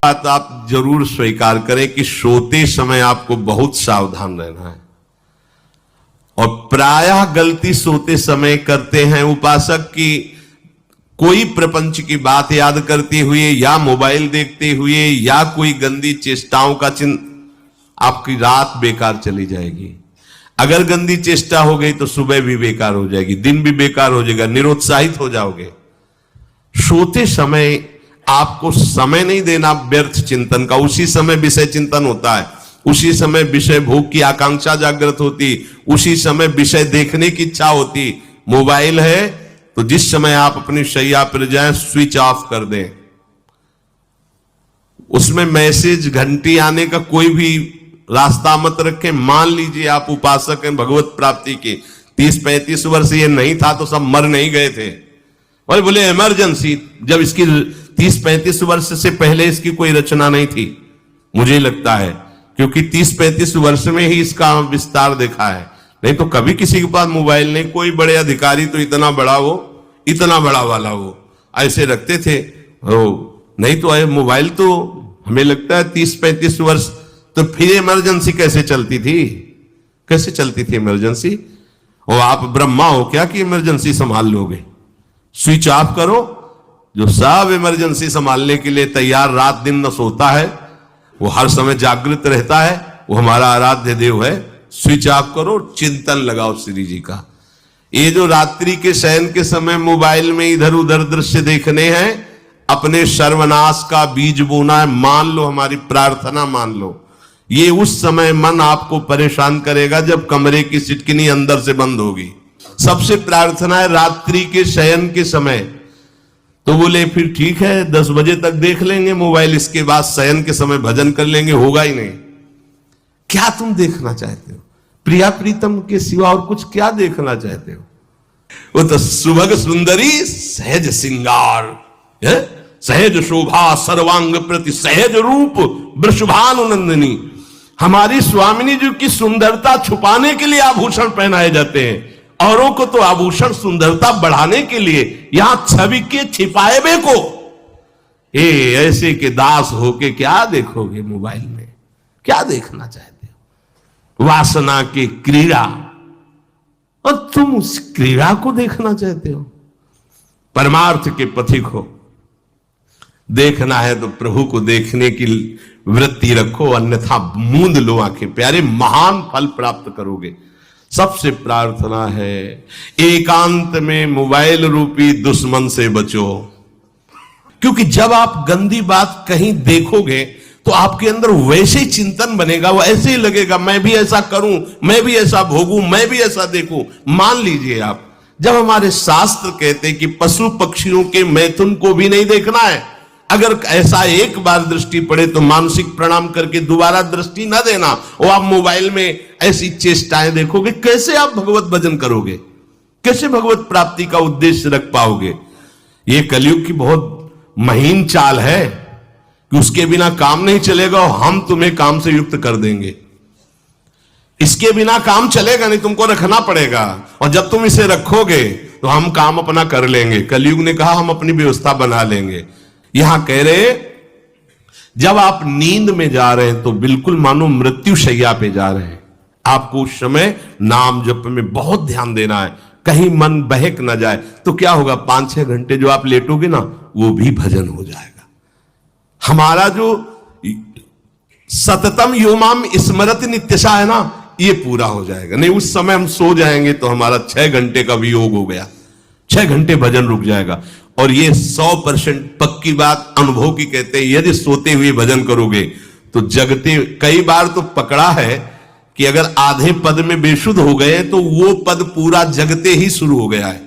बात आप जरूर स्वीकार करें कि सोते समय आपको बहुत सावधान रहना है। और प्रायः गलती सोते समय करते हैं उपासक की कोई प्रपंच की बात याद करते हुए या मोबाइल देखते हुए या कोई गंदी चेष्टाओं का आपकी रात बेकार चली जाएगी। अगर गंदी चेष्टा हो गई तो सुबह भी बेकार हो जाएगी, दिन भी बेकार हो जाएगा, निरुत्साहित हो जाओगे। सोते समय आपको समय नहीं देना व्यर्थ चिंतन का। उसी समय विषय चिंतन होता है, उसी समय विषय भोग की आकांक्षा जागृत होती, उसी समय विषय देखने की इच्छा होती। मोबाइल है तो जिस समय आप अपनी शैया पर जाएं स्विच ऑफ कर दें। उसमें मैसेज घंटी आने का कोई भी रास्ता मत रखें। मान लीजिए आप उपासक हैं भगवत प्राप्ति के, 30-35 वर्ष ये नहीं था तो सब मर नहीं गए थे। और बोले इमरजेंसी, जब इसकी 30-35 वर्ष से पहले इसकी कोई रचना नहीं थी, मुझे लगता है, क्योंकि 30-35 वर्ष में ही इसका विस्तार देखा है। नहीं तो कभी किसी के पास मोबाइल नहीं। कोई बड़े अधिकारी तो इतना बड़ा वो, इतना बड़ा वाला वो ऐसे रखते थे नहीं तो मोबाइल तो हमें लगता है 30-35 वर्ष। तो फिर इमरजेंसी कैसे चलती थी, कैसे चलती थी इमरजेंसी? और आप ब्रह्मा हो क्या कि इमरजेंसी संभाल लोगे? स्विच ऑफ करो। जो सब इमरजेंसी संभालने के लिए तैयार, रात दिन न सोता है, वो हर समय जागृत रहता है, वो हमारा आराध्य देव है। स्विच ऑफ करो, चिंतन लगाओ श्री जी का। ये जो रात्रि के शयन के समय मोबाइल में इधर उधर दृश्य देखने हैं, अपने सर्वनाश का बीज बोना है। मान लो, हमारी प्रार्थना मान लो, ये उस समय मन आपको परेशान करेगा जब कमरे की सिटकिनी अंदर से बंद होगी। सबसे प्रार्थना है रात्रि के शयन के समय। तो बोले फिर ठीक है 10 बजे तक देख लेंगे मोबाइल, इसके बाद शयन के समय भजन कर लेंगे। होगा ही नहीं। क्या तुम देखना चाहते हो? प्रिया प्रीतम के सिवा और कुछ क्या देखना चाहते हो? वो तो सुभग सुंदरी सहज सिंगार है, सहज शोभा सर्वांग प्रति सहज रूप वृषभानुनंदिनी। हमारी स्वामिनी जी की सुंदरता छुपाने के लिए आभूषण पहनाए जाते हैं, औरों को तो आभूषण सुंदरता बढ़ाने के लिए। यहां छवि के छिपाए बे को ऐसे के दास होके क्या देखोगे मोबाइल में? क्या देखना चाहते हो? वासना की क्रीड़ा, और तुम उस क्रीड़ा को देखना चाहते हो? परमार्थ के पथिक हो। देखना है तो प्रभु को देखने की वृत्ति रखो, अन्यथा मूंद लो आंखें। प्यारे, महान फल प्राप्त करोगे। सबसे प्रार्थना है एकांत में मोबाइल रूपी दुश्मन से बचो। क्योंकि जब आप गंदी बात कहीं देखोगे तो आपके अंदर वैसे ही चिंतन बनेगा, वो ऐसे ही लगेगा मैं भी ऐसा करूं, मैं भी ऐसा भोगूं, मैं भी ऐसा देखूं। मान लीजिए आप, जब हमारे शास्त्र कहते हैं कि पशु पक्षियों के मैथुन को भी नहीं देखना है, अगर ऐसा एक बार दृष्टि पड़े तो मानसिक प्रणाम करके दोबारा दृष्टि ना देना। और आप मोबाइल में ऐसी चेष्टाएं देखोगे, कैसे आप भगवत भजन करोगे? कैसे भगवत प्राप्ति का उद्देश्य रख पाओगे? ये कलयुग की बहुत महीन चाल है कि उसके बिना काम नहीं चलेगा और हम तुम्हें काम से युक्त कर देंगे। इसके बिना काम चलेगा नहीं, तुमको रखना पड़ेगा। और जब तुम इसे रखोगे तो हम काम अपना कर लेंगे। कलयुग ने कहा हम अपनी व्यवस्था बना लेंगे। यहां कह रहे जब आप नींद में जा रहे हैं तो बिल्कुल मानो मृत्यु शैया पे जा रहे हैं। आपको उस समय नाम जप में बहुत ध्यान देना है, कहीं मन बहक ना जाए। तो क्या होगा, 5-6 घंटे जो आप लेटोगे ना, वो भी भजन हो जाएगा। हमारा जो सततम योमाम स्मरति नित्यशा है ना, ये पूरा हो जाएगा। नहीं, उस समय हम सो जाएंगे तो हमारा 6 घंटे का वियोग हो गया, 6 घंटे भजन रुक जाएगा। और ये 100% पक्की बात अनुभव की कहते हैं। यदि सोते हुए भजन करोगे तो जगते, कई बार तो पकड़ा है कि अगर आधे पद में बेशुद्ध हो गए तो वो पद पूरा जगते ही शुरू हो गया है।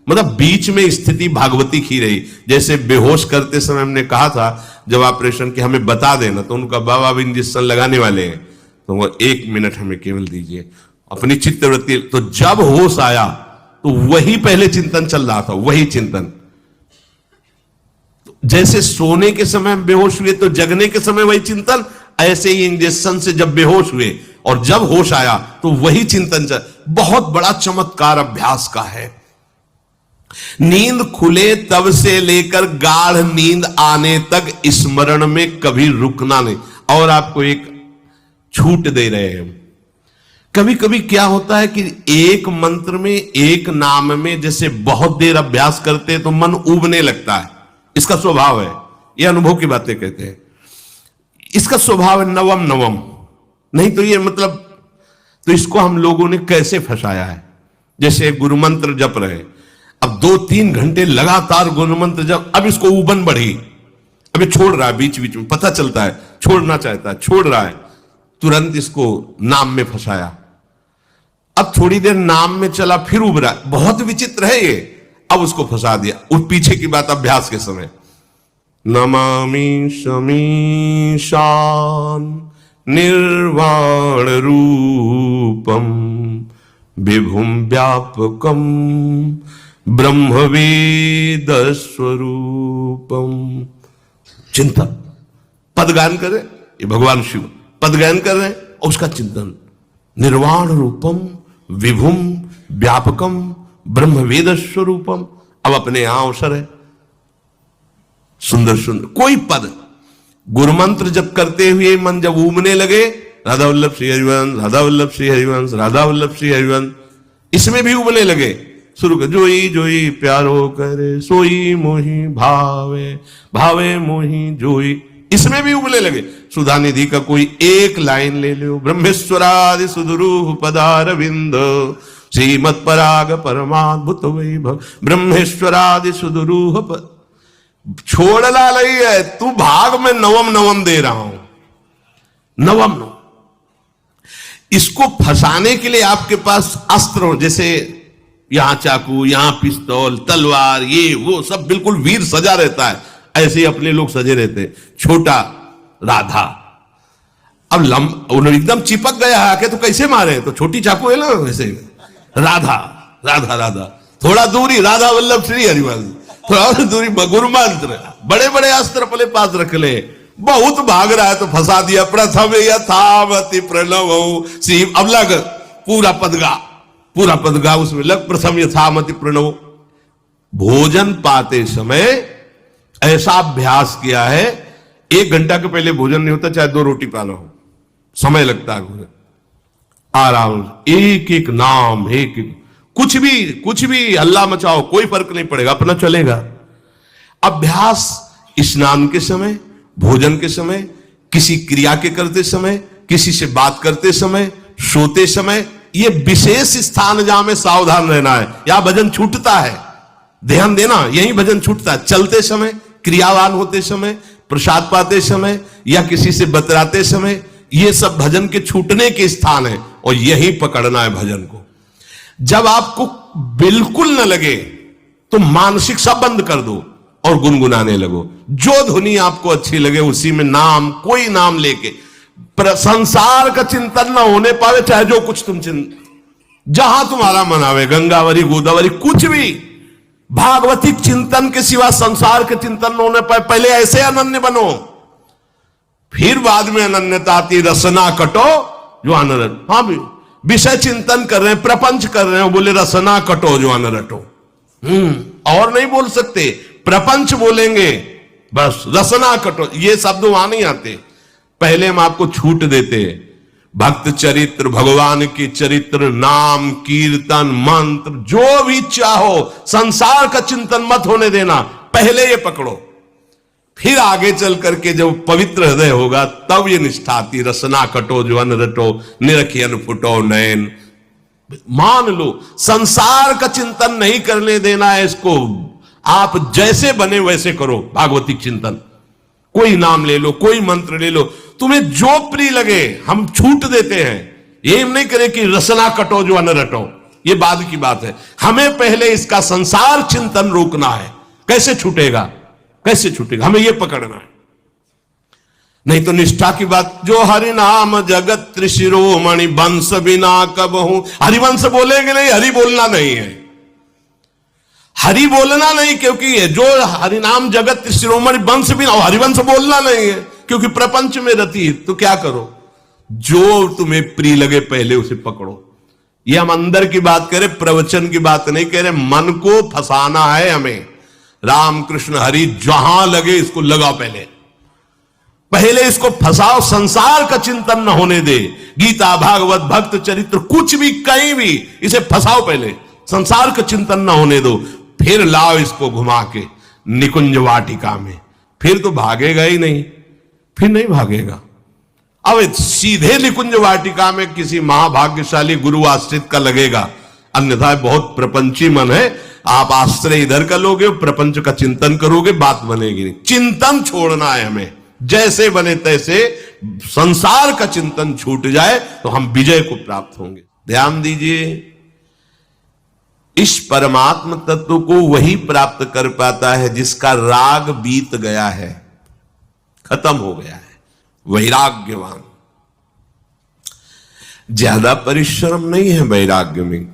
मतलब बीच में स्थिति भागवती की रही। जैसे बेहोश करते समय हमने कहा था जब ऑपरेशन के हमें बता देना, तो उनका बाबा अब इंजेक्शन लगाने वाले हैं, तो वो 1 मिनट हमें केवल दीजिए, अपनी चित्तवृत्ति। तो जब होश आया तो वही पहले चिंतन चल रहा था, वही चिंतन। जैसे सोने के समय हम बेहोश हुए तो जगने के समय वही चिंतन, ऐसे ही इंजेक्शन से जब बेहोश हुए और जब होश आया तो वही चिंतन चल। बहुत बड़ा चमत्कार अभ्यास का है। नींद खुले तब से लेकर गाढ़ नींद आने तक स्मरण में कभी रुकना नहीं। और आपको एक छूट दे रहे हैं। कभी कभी क्या होता है कि एक मंत्र में, एक नाम में जैसे बहुत देर अभ्यास करते हैं तो मन उबने लगता है। इसका स्वभाव है, ये अनुभव की बातें कहते हैं। इसका स्वभाव है नवम नवम, नहीं तो ये मतलब, तो इसको हम लोगों ने कैसे फंसाया है। जैसे गुरु मंत्र जप रहे, अब 2-3 घंटे लगातार गुरु मंत्र जप, अब इसको उबन बढ़ी, अभी छोड़ रहा है, बीच बीच में पता चलता है छोड़ना चाहता है, छोड़ रहा है, तुरंत इसको नाम में फंसाया। अब थोड़ी देर नाम में चला, फिर उब रहा है, बहुत विचित्र है ये, अब उसको फंसा दिया। उस पीछे की बात अभ्यास के समय, नमामि शमीशान निर्वाण रूपम विभुम व्यापकम ब्रह्मवेद स्वरूपम। चिंतन, पदगान कर रहे, ये भगवान शिव पदगान कर रहे हैं और उसका चिंतन, निर्वाण रूपम विभुम व्यापकम ब्रह्मवेद स्वरूपम। अब अपने यहां अवसर है, सुंदर सुंदर कोई पद गुरु मंत्र जब करते हुए मन जब उबने लगे, राधा वल्लभ श्री हरिवंश, राधा वल्लभ श्री हरिवंश, राधा वल्लभ श्री हरिवंश, इसमें भी उबने लगे, शुरू कर जोई जोई प्यारो करे सोई मोही भावे, भावे मोही जोई, इसमें भी उबले लगे। सुधा निधि का कोई एक लाइन ले लो, ब्रह्मेश्वरादि सुदुरूह पदारविंद श्रीमत् पराग परमाद्भुत वैभव, ब्रह्मेश्वरादि सुदुरूह छोड़ना नहीं है, तू भाग में नवम नवम दे रहा हूं, नवम नवम। इसको फंसाने के लिए आपके पास अस्त्र हो, जैसे यहां चाकू, यहां पिस्तौल, तलवार, ये वो सब बिल्कुल वीर सजा रहता है, ऐसे ही अपने लोग सजे रहते। छोटा राधा, अब एकदम चिपक गया आके तो कैसे मारे, तो छोटी चाकू है ना वैसे, राधा राधा राधा, थोड़ा दूरी राधा वल्लभ श्री हरिवंश, थोड़ा दूरी गुरु मंत्र, बड़े बड़े अस्त्र अपने पास रख ले। बहुत भाग रहा है तो फंसा दिया। प्रथम यथावति प्रणव श्री, अब लग पूरा पदगा, पूरा पदगा उसमें लग, प्रथम यथामति प्रणव। भोजन पाते समय ऐसा अभ्यास किया है, 1 घंटा के पहले भोजन नहीं होता, चाहे 2 रोटी पाना हो, समय लगता है। आराम, एक एक नाम, एक एक, कुछ भी हल्ला मचाओ, कोई फर्क नहीं पड़ेगा, अपना चलेगा। अभ्यास स्नान के समय, भोजन के समय, किसी क्रिया के करते समय, किसी से बात करते समय, सोते समय, ये विशेष स्थान जहां में सावधान रहना है। यहां भजन छूटता है, ध्यान देना, यही भजन छूटता है। चलते समय, क्रियावान होते समय, प्रसाद पाते समय या किसी से बतराते समय, ये सब भजन के छूटने के स्थान है और यही पकड़ना है भजन को। जब आपको बिल्कुल न लगे तो मानसिक सब बंद कर दो और गुनगुनाने लगो। जो धुनी आपको अच्छी लगे उसी में नाम, कोई नाम लेके, संसार का चिंतन ना होने पावे, चाहे जो कुछ तुम जहां तुम्हारा मन आवे, गंगावरी गोदावरी कुछ भी, भागवतिक चिंतन के सिवा संसार के चिंतन न होने पाए। पहले ऐसे अनन्य बनो, फिर बाद में अनन्यता आती, रसना कटो जो अनरट। हाँ भी विषय चिंतन कर रहे हैं, प्रपंच कर रहे हैं, बोले रसना कटो जो अनरटो। और नहीं बोल सकते, प्रपंच बोलेंगे बस, रसना कटो, ये शब्द वहां नहीं आते। पहले हम आपको छूट देते, भक्त चरित्र, भगवान के चरित्र, नाम, कीर्तन, मंत्र, जो भी चाहो, संसार का चिंतन मत होने देना, पहले ये पकड़ो। फिर आगे चल करके जब पवित्र हृदय होगा तब ये निष्ठा आती, रसना कटो जो अन रटो, निरखियन फुटो नयन। मान लो संसार का चिंतन नहीं करने देना है इसको, आप जैसे बने वैसे करो भागवतिक चिंतन। कोई नाम ले लो, कोई मंत्र ले लो, तुम्हें जो प्रिय लगे, हम छूट देते हैं। ये नहीं करे कि रसना कटो जो अन रटो, ये बाद की बात है। हमें पहले इसका संसार चिंतन रोकना है। कैसे छूटेगा, कैसे छूटेगा, हमें यह पकड़ना है। नहीं तो निष्ठा की बात, जो हरि नाम जगत त्रिशिरोमणि वंश बिना कबहू, हरिवंश बोलेंगे नहीं, हरि बोलना नहीं है, हरि बोलना नहीं, क्योंकि जो हरिनाम जगत त्रिशिरोमणि वंश बिना, हरिवंश बोलना नहीं है क्योंकि प्रपंच में रति। तो क्या करो, जो तुम्हें प्रिय लगे पहले उसे पकड़ो। ये हम अंदर की बात करें, प्रवचन की बात नहीं कह रहे। मन को फंसाना है हमें। राम कृष्ण हरि जहां लगे इसको लगाओ, पहले इसको फंसाओ, संसार का चिंतन न होने दे। गीता, भागवत, भक्त चरित्र, कुछ भी कहीं भी इसे फंसाओ, पहले संसार का चिंतन न होने दो, फिर लाओ इसको घुमा के निकुंज वाटिका में, फिर तो भागेगा ही नहीं, फिर नहीं भागेगा। अब सीधे निकुंज वाटिका में किसी महाभाग्यशाली गुरु आश्रित का लगेगा, अन्यथा बहुत प्रपंची मन है। आप आश्रय इधर का लोगे, प्रपंच का चिंतन करोगे, बात बनेगी नहीं। चिंतन छोड़ना है हमें, जैसे बने तैसे संसार का चिंतन छूट जाए तो हम विजय को प्राप्त होंगे। ध्यान दीजिए, इस परमात्म तत्व को वही प्राप्त कर पाता है जिसका राग बीत गया है, खत्म हो गया है, वैराग्यवान। ज्यादा परिश्रम नहीं है वैराग्य में,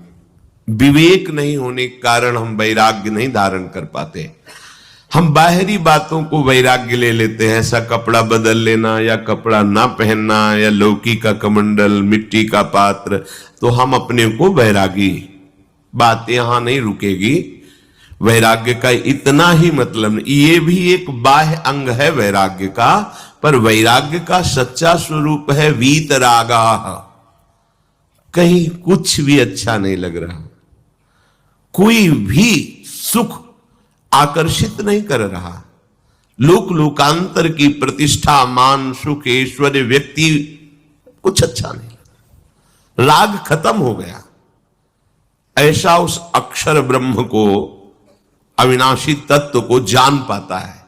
विवेक नहीं होने के कारण हम वैराग्य नहीं धारण कर पाते। हम बाहरी बातों को वैराग्य ले लेते हैं, ऐसा कपड़ा बदल लेना या कपड़ा ना पहनना या लौकी का कमंडल, मिट्टी का पात्र, तो हम अपने को वैरागी। बात यहां नहीं रुकेगी। वैराग्य का इतना ही मतलब नहीं, ये भी एक बाह्य अंग है वैराग्य का, पर वैराग्य का सच्चा स्वरूप है वीतरागा। कहीं कुछ भी अच्छा नहीं लग रहा, कोई भी सुख आकर्षित नहीं कर रहा, लोक लोकांतर की प्रतिष्ठा, मान, सुख, ऐश्वर्य, व्यक्ति, कुछ अच्छा नहीं, राग खत्म हो गया। ऐसा उस अक्षर ब्रह्म को, अविनाशी तत्व को जान पाता है।